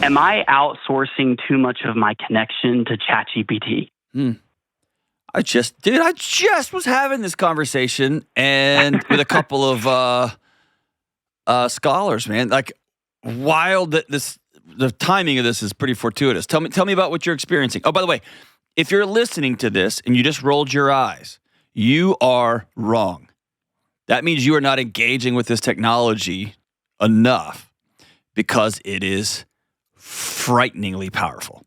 am I outsourcing too much of my connection to ChatGPT? I just was having this conversation and with a couple of scholars, man. Like, wild that the timing of this is pretty fortuitous. Tell me about what you're experiencing. Oh, by the way, if you're listening to this and you just rolled your eyes, you are wrong. That means you are not engaging with this technology enough because it is frighteningly powerful.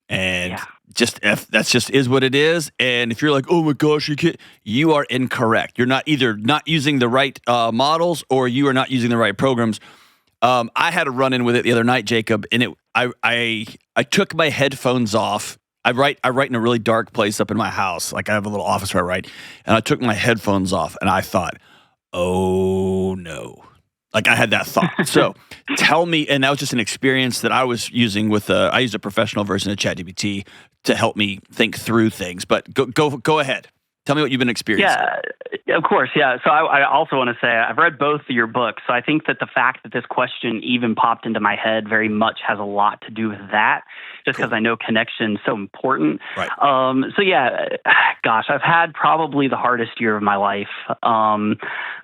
And that's just is what it is. And if you're like, oh my gosh, you are incorrect. You're not either not using the right models or you are not using the right programs. I had a run-in with it the other night, Jacob, and I took my headphones off. I write in a really dark place up in my house. Like, I have a little office where I write, and I took my headphones off, and I thought, oh no. Like, I had that thought. So tell me, and that was just an experience that I was using I used a professional version of ChatGPT to help me think through things. But go ahead. Tell me what you've been experiencing. Yeah, of course. Yeah. So I also want to say I've read both of your books. So I think that the fact that this question even popped into my head very much has a lot to do with that, just because I know connection is so important. Right. So yeah, gosh, I've had probably the hardest year of my life. I'm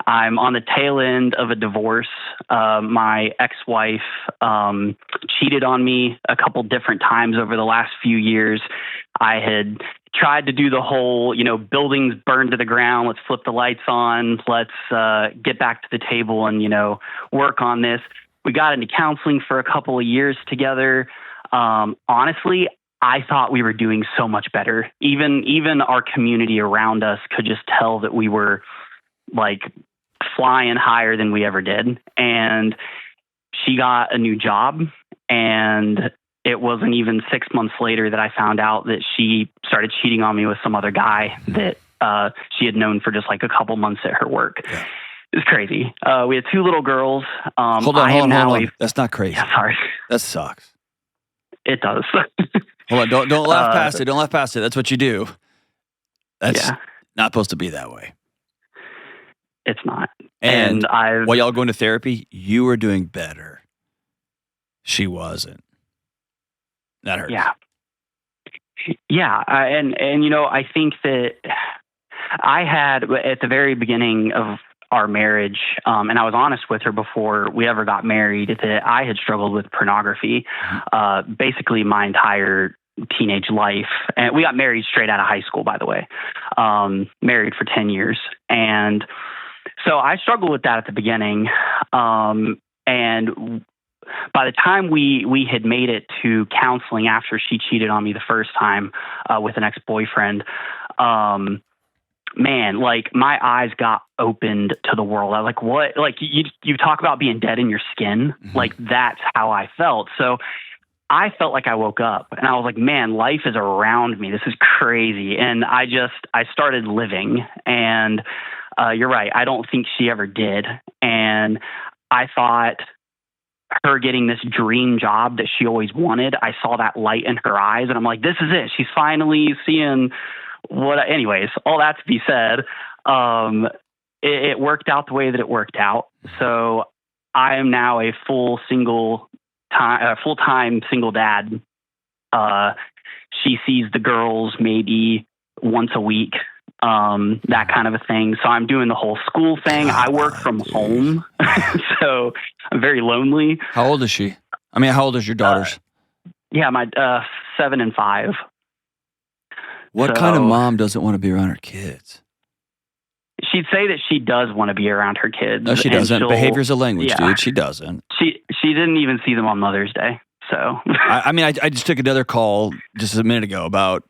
on the tail end of a divorce. My ex-wife cheated on me a couple different times over the last few years. I had tried to do the whole, buildings burned to the ground. Let's flip the lights on. Let's get back to the table and, work on this. We got into counseling for a couple of years together. Honestly, I thought we were doing so much better. Even our community around us could just tell that we were like flying higher than we ever did. And she got a new job, and it wasn't even 6 months later that I found out that she started cheating on me with some other guy that she had known for just like a couple months at her work. Yeah. It was crazy. We had 2 little girls. Hold on. That's not crazy. Yeah, sorry. That sucks. It does. Hold on. Don't laugh past it. Don't laugh past it. That's what you do. That's not supposed to be that way. It's not. And while y'all going to therapy, you were doing better. She wasn't. That hurts. Yeah. Yeah. And I think that I had at the very beginning of our marriage, and I was honest with her before we ever got married, that I had struggled with pornography basically my entire teenage life. And we got married straight out of high school, by the way, married for 10 years. And so I struggled with that at the beginning. And by the time we had made it to counseling after she cheated on me the first time with an ex-boyfriend, man, like my eyes got opened to the world. I was like, what? Like you talk about being dead in your skin. Mm-hmm. Like that's how I felt. So I felt like I woke up and I was like, man, life is around me. This is crazy. And I started living, and you're right. I don't think she ever did. And I thought her getting this dream job that she always wanted, I saw that light in her eyes, and I'm like, this is it. She's finally seeing anyways, all that to be said, it worked out the way that it worked out. So I am now a full-time single dad. She sees the girls maybe once a week, that kind of a thing. So I'm doing the whole school thing. I work from home, so I'm very lonely. How old is she? I mean, how old is your daughters? Yeah, my 7 and 5. What kind of mom doesn't want to be around her kids? She'd say that she does want to be around her kids. No, she doesn't. Behavior's a language, dude. She doesn't. She didn't even see them on Mother's Day. So I just took another call just a minute ago about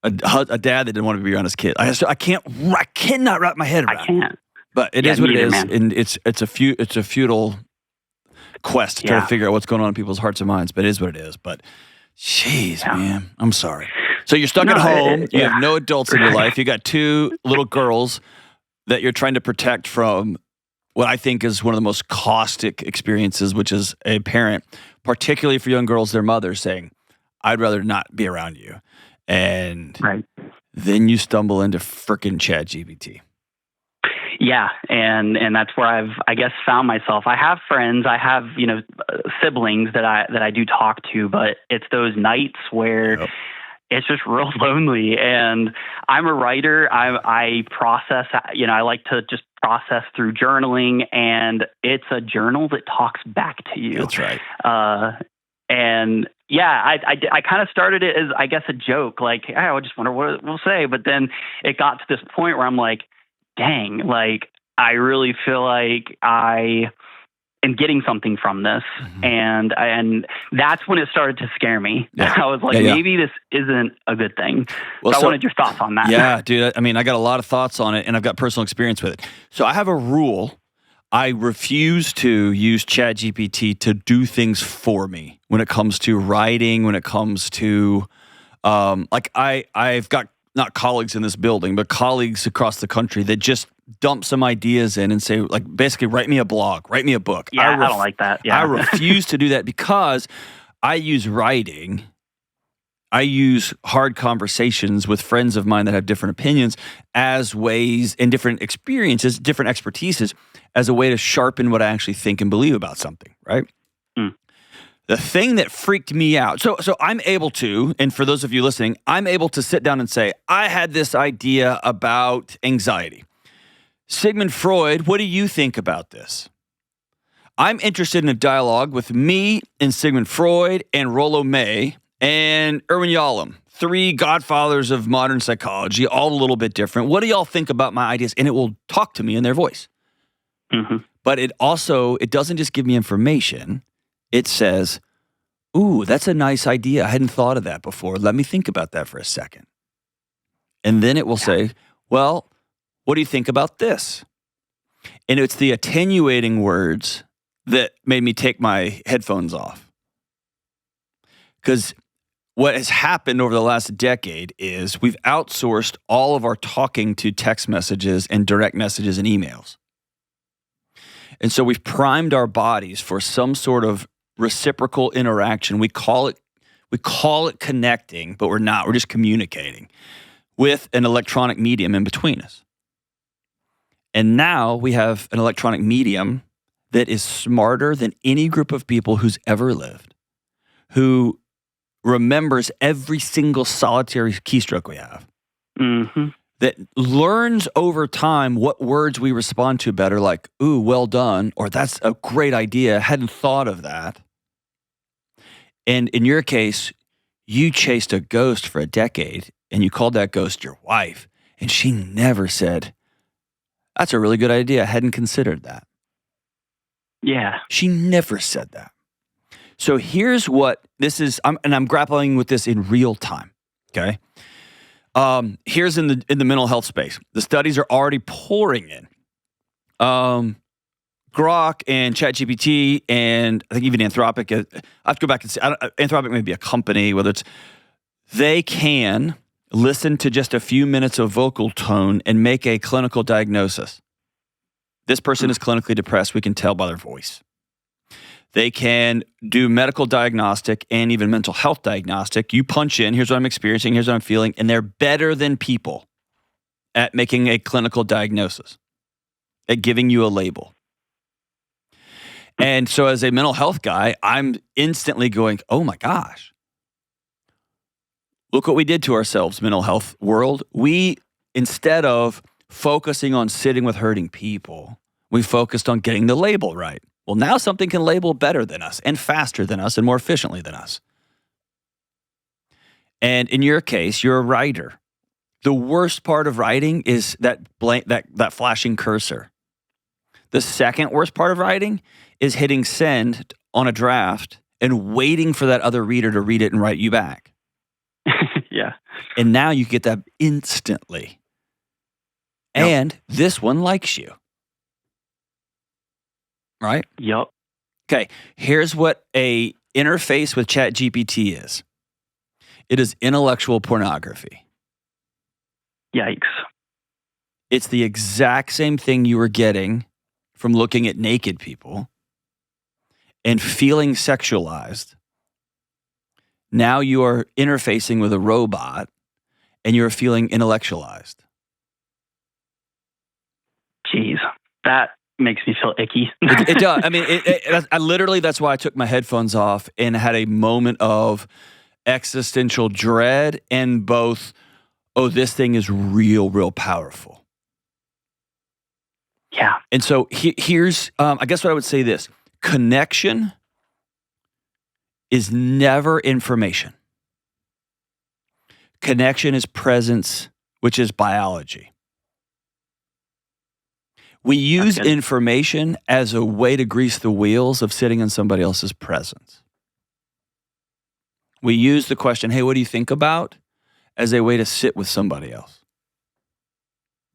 a dad that didn't want to be around his kid. I cannot wrap my head around. I can't. But it is what it is, man. And it's a futile quest to try to figure out what's going on in people's hearts and minds. But it is what it is. But jeez, man, I'm sorry. So you're stuck at home. You have no adults in your life. You got 2 little girls that you're trying to protect from what I think is one of the most caustic experiences, which is a parent, particularly for young girls, their mothers saying, I'd rather not be around you. And then you stumble into frickin' ChatGPT. Yeah, and that's where I guess found myself. I have friends, I have siblings that I do talk to, but it's those nights where Yep. it's just real lonely. And I'm a writer. I process. I like to just process through journaling, and it's a journal that talks back to you. That's right. And yeah, I kind of started it as, I guess, a joke, like, hey, I just wonder what we'll say. But then it got to this point where I'm like, dang, like, I really feel like I am getting something from this. Mm-hmm. And that's when it started to scare me. Yeah. I was like, maybe this isn't a good thing. Well, so I wanted your thoughts on that. Yeah, dude. I mean, I got a lot of thoughts on it, and I've got personal experience with it. So I have a rule. I refuse to use ChatGPT to do things for me when it comes to writing, when it comes to, I've got not colleagues in this building, but colleagues across the country that just dump some ideas in and say, like, basically, write me a blog, write me a book. Yeah, I don't like that. Yeah. I refuse to do that because I use writing. I use hard conversations with friends of mine that have different opinions as ways and different experiences, different expertises, as a way to sharpen what I actually think and believe about something, right? Mm. The thing that freaked me out, so I'm able to, and for those of you listening, I'm able to sit down and say, I had this idea about anxiety. Sigmund Freud, what do you think about this? I'm interested in a dialogue with me and Sigmund Freud and Rollo May and Erwin Yalom, 3 godfathers of modern psychology, all a little bit different. What do y'all think about my ideas? And it will talk to me in their voice. Mm-hmm. But it doesn't just give me information. It says, ooh, that's a nice idea. I hadn't thought of that before. Let me think about that for a second. And then it will say, well, what do you think about this? And it's the attenuating words that made me take my headphones off. Because what has happened over the last decade is we've outsourced all of our talking to text messages and direct messages and emails. And so we've primed our bodies for some sort of reciprocal interaction. We call it connecting, but we're not. We're just communicating with an electronic medium in between us. And now we have an electronic medium that is smarter than any group of people who's ever lived, who remembers every single solitary keystroke we have, that learns over time what words we respond to better, like, ooh, well done, or that's a great idea, hadn't thought of that. And in your case, you chased a ghost for a decade, and you called that ghost your wife, and she never said, that's a really good idea, I hadn't considered that. Yeah. She never said that. So here's what this is, I'm grappling with this in real time, okay? Here's in the mental health space. The studies are already pouring in. Grok and ChatGPT and I think even Anthropic, I have to go back and see, Anthropic may be a company, they can listen to just a few minutes of vocal tone and make a clinical diagnosis. This person is clinically depressed, we can tell by their voice. They can do medical diagnostic and even mental health diagnostic. You punch in, here's what I'm experiencing, here's what I'm feeling, and they're better than people at making a clinical diagnosis, at giving you a label. And so as a mental health guy, I'm instantly going, oh my gosh, look what we did to ourselves, mental health world. We, instead of focusing on sitting with hurting people, we focused on getting the label right. Well, now something can label better than us and faster than us and more efficiently than us. And in your case, you're a writer. The worst part of writing is that flashing cursor. The second worst part of writing is hitting send on a draft and waiting for that other reader to read it and write you back. Yeah. And now you get that instantly. Yep. And this one likes you. Right? Yep. Okay, here's what a interface with ChatGPT is. It is intellectual pornography. Yikes. It's the exact same thing you were getting from looking at naked people and feeling sexualized. Now you are interfacing with a robot and you're feeling intellectualized. Jeez, that makes me feel icky. It does. I mean, I literally, that's why I took my headphones off and had a moment of existential dread and both, oh, this thing is real powerful. Yeah. And so here's, I guess what I would say this. Connection is never information. Connection is presence, which is biology. We use information as a way to grease the wheels of sitting in somebody else's presence. We use the question, hey, what do you think about, as a way to sit with somebody else.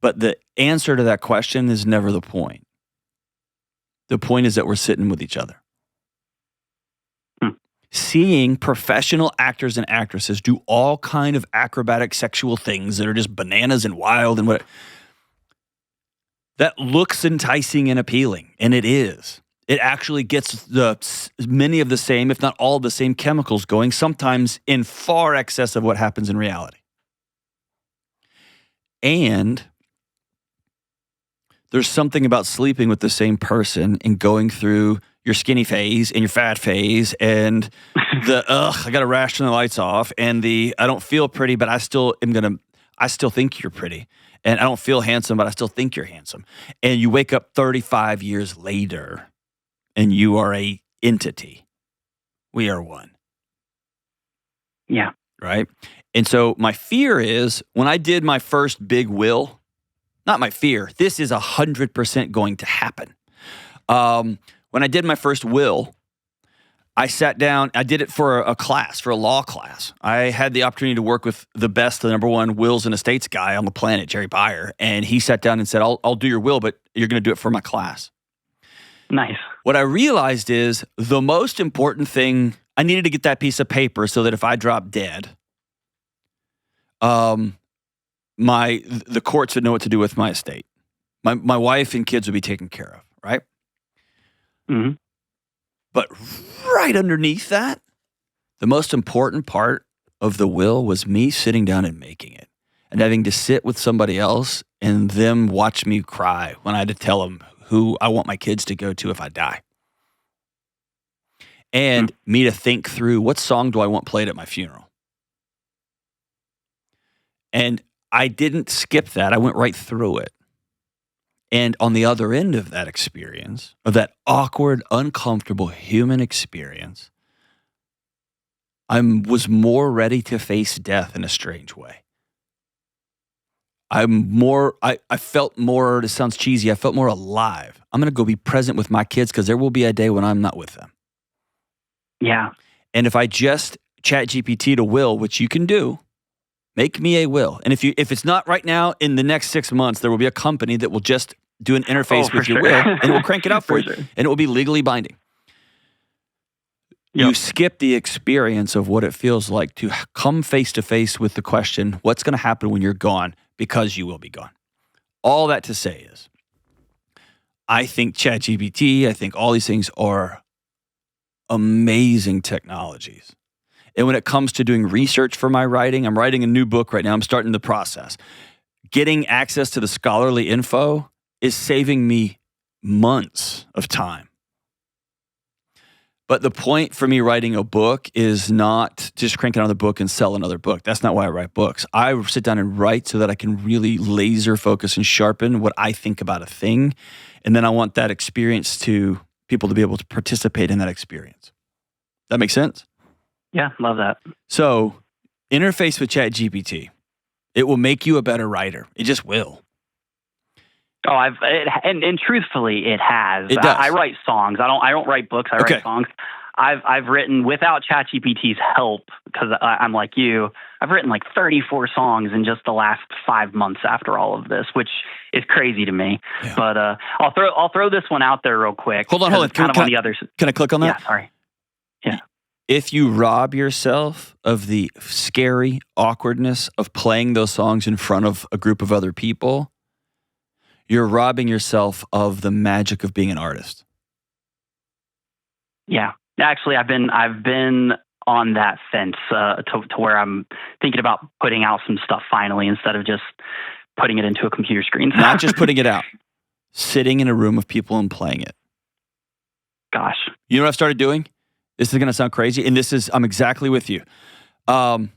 But the answer to that question is never the point. The point is that we're sitting with each other. Seeing professional actors and actresses do all kind of acrobatic sexual things that are just bananas and wild and what that looks enticing and appealing, and it is. It actually gets many of the same, if not all of the same chemicals going, sometimes in far excess of what happens in reality. And there's something about sleeping with the same person and going through your skinny phase and your fat phase and I got to ration the lights off and I don't feel pretty, but I still think you're pretty. And I don't feel handsome, but I still think you're handsome. And you wake up 35 years later and you are a entity. We are one. Yeah. Right? And so my fear is when I did my first big will, not my fear, this is 100% going to happen. When I did my first will, I sat down, I did it for a class, for a law class. I had the opportunity to work with the best, the number one wills and estates guy on the planet, Jerry Beyer. And he sat down and said, I'll do your will, but you're going to do it for my class. Nice. What I realized is the most important thing, I needed to get that piece of paper so that if I dropped dead, the courts would know what to do with my estate. My wife and kids would be taken care of, right? Mm-hmm. But right underneath that, the most important part of the will was me sitting down and making it and having to sit with somebody else and them watch me cry when I had to tell them who I want my kids to go to if I die. And me to think through what song do I want played at my funeral. And I didn't skip that. I went right through it. And on the other end of that experience, of that awkward, uncomfortable human experience, I was more ready to face death in a strange way. I felt more, this sounds cheesy, I felt more alive. I'm going to go be present with my kids because there will be a day when I'm not with them. Yeah. And if I just ChatGPT to will, which you can do, make me a will. And if it's not right now, in the next 6 months, there will be a company that will just do an interface with your will, and it will crank it out for you, and it will be legally binding. Yep. You skip the experience of what it feels like to come face to face with the question, what's going to happen when you're gone, because you will be gone. All that to say is, I think ChatGPT, I think all these things are amazing technologies. And when it comes to doing research for my writing, I'm writing a new book right now. I'm starting the process. Getting access to the scholarly info is saving me months of time. But the point for me writing a book is not just crank another book and sell another book. That's not why I write books. I sit down and write so that I can really laser focus and sharpen what I think about a thing. And then I want that experience to people to be able to participate in that experience. That makes sense? Yeah, love that. So, interface with ChatGPT. It will make you a better writer. It just will. Oh, and truthfully, it has. It does. I write songs. I don't write books. I write songs. I've written without ChatGPT's help, because I'm like you. I've written like 34 songs in just the last 5 months after all of this, which is crazy to me. Yeah. But I'll throw this one out there real quick. Hold on. Can I click on that? Yeah, sorry. Yeah. If you rob yourself of the scary awkwardness of playing those songs in front of a group of other people, you're robbing yourself of the magic of being an artist. Yeah. Actually, I've been on that fence to where I'm thinking about putting out some stuff finally instead of just putting it into a computer screen. Not just putting it out. sitting in a room of people and playing it. Gosh. You know what I've started doing? This is going to sound crazy, and I'm exactly with you. On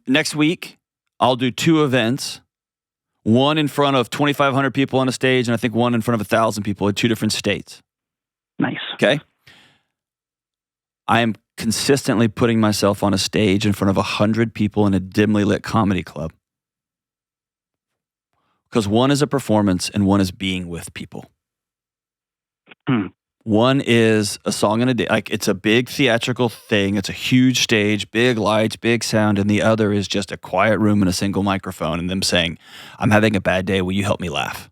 next week, I'll do 2 events, one in front of 2,500 people on a stage, and I think one in front of 1,000 people in 2 different states. Nice. Okay? I am consistently putting myself on a stage in front of 100 people in a dimly lit comedy club. Because one is a performance and one is being with people. One is a song in a day. Like, it's a big theatrical thing. It's a huge stage, big lights, big sound. And the other is just a quiet room and a single microphone and them saying, I'm having a bad day. Will you help me laugh?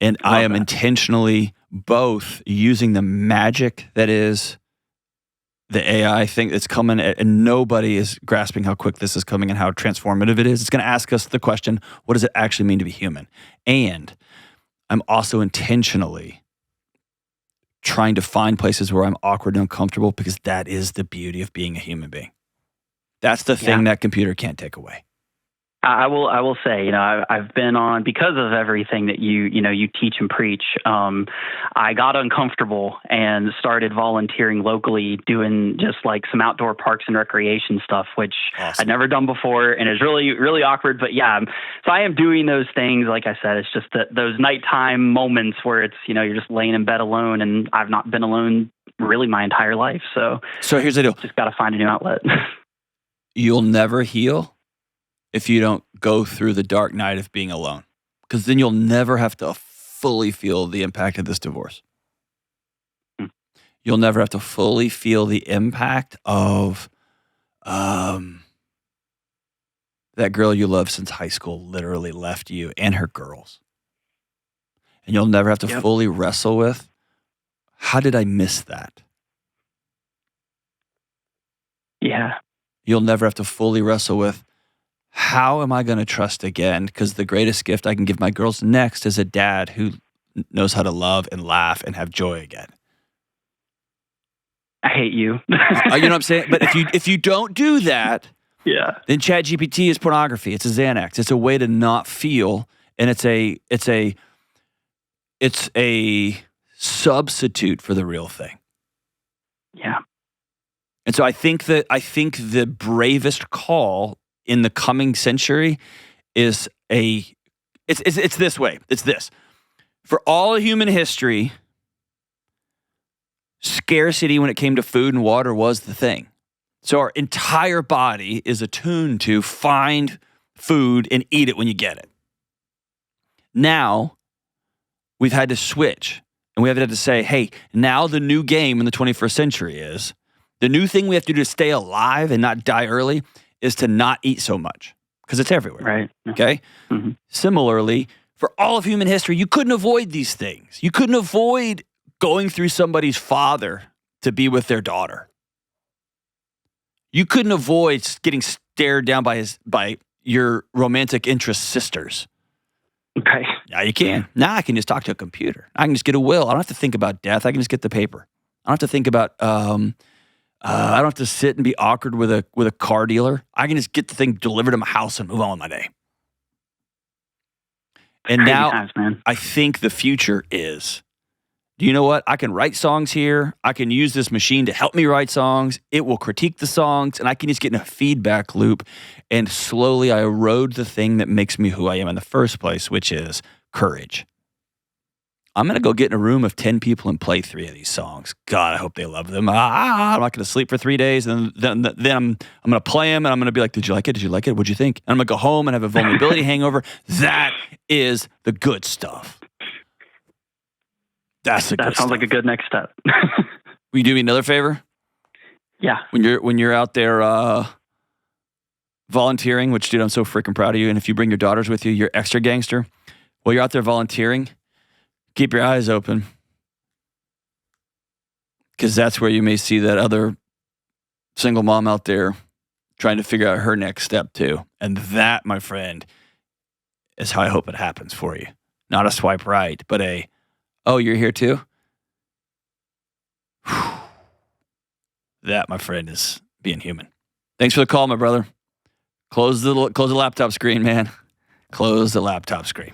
And I am intentionally both using the magic that is the AI thing that's coming, and nobody is grasping how quick this is coming and how transformative it is. It's going to ask us the question, what does it actually mean to be human? And I'm also intentionally trying to find places where I'm awkward and uncomfortable, because that is the beauty of being a human being. That's the thing that computer can't take away. I will say, I've been on, because of everything that you teach and preach. I got uncomfortable and started volunteering locally, doing just like some outdoor parks and recreation stuff, which I'd never done before, and is really, really awkward. But yeah, so I am doing those things. Like I said, it's just those nighttime moments where it's you're just laying in bed alone, and I've not been alone really my entire life. So here's the deal: just got to find a new outlet. You'll never heal if you don't go through the dark night of being alone, because then you'll never have to fully feel the impact of this divorce. You'll never have to fully feel the impact of that girl you love since high school literally left you and her girls. And you'll never have to fully wrestle with, how did I miss that? Yeah. You'll never have to fully wrestle with, how am I going to trust again? Because the greatest gift I can give my girls next is a dad who knows how to love and laugh and have joy again. I hate you. You know what I'm saying? But if you don't do that, then ChatGPT is pornography. It's a Xanax. It's a way to not feel, and it's a substitute for the real thing. Yeah. And so I think the bravest call in the coming century is it's this way. It's this. For all of human history, scarcity when it came to food and water was the thing. So our entire body is attuned to find food and eat it when you get it. Now, we've had to switch, and we have had to say, hey, now the new game in the 21st century is, the new thing we have to do to stay alive and not die early is to not eat so much, because it's everywhere. Right. Okay? Mm-hmm. Similarly, for all of human history, you couldn't avoid these things. You couldn't avoid going through somebody's father to be with their daughter. You couldn't avoid getting stared down by your romantic interest sisters. Okay. Now you can. Now I can just talk to a computer. I can just get a will. I don't have to think about death. I can just get the paper. I don't have to think about I don't have to sit and be awkward with a car dealer. I can just get the thing delivered to my house and move on with my day. And now times, man. I think the future is, do you know what? I can write songs here. I can use this machine to help me write songs. It will critique the songs, and I can just get in a feedback loop, and slowly I erode the thing that makes me who I am in the first place, which is courage. I'm going to go get in a room of 10 people and play 3 of these songs. God, I hope they love them. I'm not going to sleep for 3 days. And then I'm going to play them, and I'm going to be like, did you like it? Did you like it? What'd you think? And I'm going to go home and have a vulnerability hangover. That is the good stuff. That's the good stuff. That sounds like a good next step. Will you do me another favor? Yeah. When you're out there volunteering, which, dude, I'm so freaking proud of you. And if you bring your daughters with you, you're extra gangster. While you're out there volunteering, keep your eyes open, because that's where you may see that other single mom out there trying to figure out her next step too. And that, my friend, is how I hope it happens for you. Not a swipe right, but oh, you're here too? Whew. That, my friend, is being human. Thanks for the call, my brother. Close the laptop screen, man. Close the laptop screen.